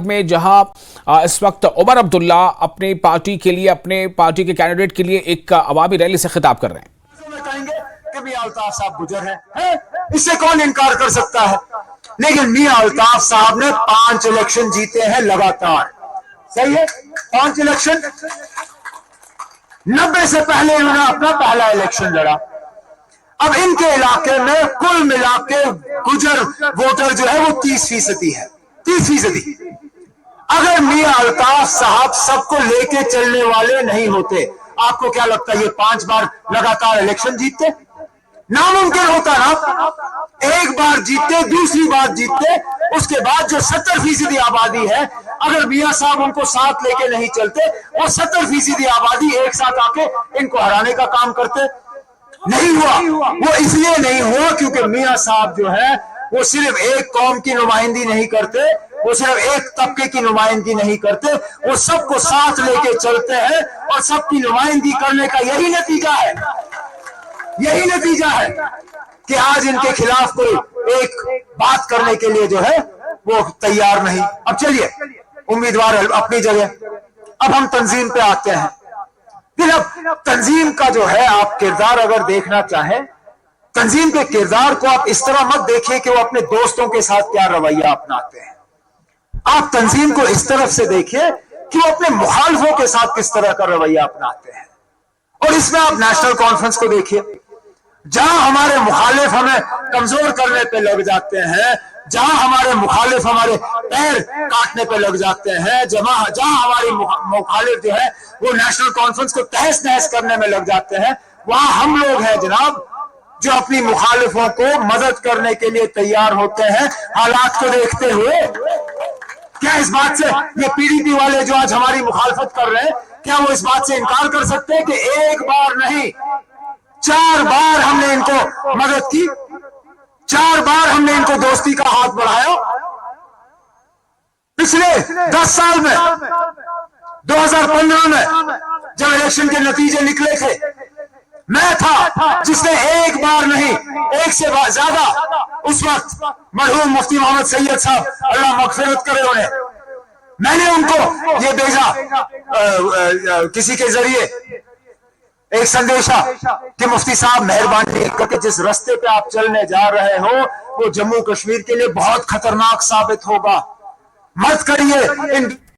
میں جہاں اس وقت عمر عبداللہ اپنی پارٹی کے لیے اپنے پارٹی کے کینڈیڈیٹ کے لیے ایک عوامی ریلی سے خطاب کر رہے ہیں. کہیں گے کہ میاں الطاف صاحب گجر ہیں، اس سے کون انکار کر سکتا ہے؟ لیکن میاں الطاف صاحب نے 5 الیکشن جیتے ہیں لگاتار. صحیح ہے، 5 الیکشن. 90 سے پہلے انہوں نے اپنا پہلا الیکشن لڑا. اب ان کے علاقے میں کل ملا کے گجر ووٹر جو ہے وہ 30% ہے. 30%. اگر میاں الطاف صاحب سب کو لے کے چلنے والے نہیں ہوتے، آپ کو کیا لگتا ہے یہ 5 بار لگاتار الیکشن جیتتے؟ ناممکن ہوتا نا. ایک بار جیتتے، دوسری بار جیتتے، اس کے بعد جو 70% آبادی ہے، اگر میاں صاحب ان کو ساتھ لے کے نہیں چلتے، وہ 70% آبادی ایک ساتھ آ کے ان کو ہرانے کا کام کرتے. نہیں ہوا. وہ اس لیے نہیں ہوا کیونکہ میاں صاحب جو ہے وہ صرف ایک قوم کی نمائندگی نہیں کرتے، وہ صرف ایک طبقے کی نمائندگی نہیں کرتے، وہ سب کو ساتھ لے کے چلتے ہیں، اور سب کی نمائندگی کرنے کا یہی نتیجہ ہے. یہی نتیجہ ہے کہ آج ان کے خلاف کوئی ایک بات کرنے کے لیے جو ہے وہ تیار نہیں. اب چلیے، امیدوار اپنی جگہ. اب ہم تنظیم پہ آتے ہیں. پھر اب تنظیم کا جو ہے آپ کردار اگر دیکھنا چاہیں، تنظیم کے کردار کو آپ اس طرح مت دیکھیں کہ وہ اپنے دوستوں کے ساتھ کیا رویہ اپناتے ہیں. آپ تنظیم کو اس طرف سے دیکھیں کہ وہ اپنے مخالفوں کے ساتھ کس طرح کا رویہ اپناتے ہیں. اور اس میں آپ نیشنل کانفرنس کو دیکھیے. جہاں ہمارے مخالف ہمیں کمزور کرنے پہ لگ جاتے ہیں، جہاں ہمارے مخالف ہمارے پیر کاٹنے پہ لگ جاتے ہیں، جہاں ہماری مخالف جو ہے وہ نیشنل کانفرنس کو تہس نہس کرنے میں لگ جاتے ہیں، وہاں ہم لوگ ہیں جناب جو اپنی مخالفوں کو مدد کرنے کے لیے تیار ہوتے ہیں حالات کو دیکھتے ہوئے. کیا اس بات سے یہ پی ڈی پی والے جو آج ہماری مخالفت کر رہے ہیں، کیا وہ اس بات سے انکار کر سکتے ہیں کہ ایک بار نہیں 4 بار ہم نے ان کو مدد کی، 4 بار ہم نے ان کو دوستی کا ہاتھ بڑھایا؟ پچھلے 10 سال میں 2015 میں جب الیکشن کے نتیجے نکلے تھے، میں تھا جس نے ایک بار نہیں، ایک سے زیادہ اس وقت مرحوم مفتی محمد سید صاحب اللہ مغفرت کرے انہیں، میں نے ان کو یہ بھیجا کسی کے ذریعے ایک سندیشہ کہ مفتی صاحب مہربانی کر کے جس رستے پہ آپ چلنے جا رہے ہو وہ جموں کشمیر کے لیے بہت خطرناک ثابت ہوگا، مت کریے.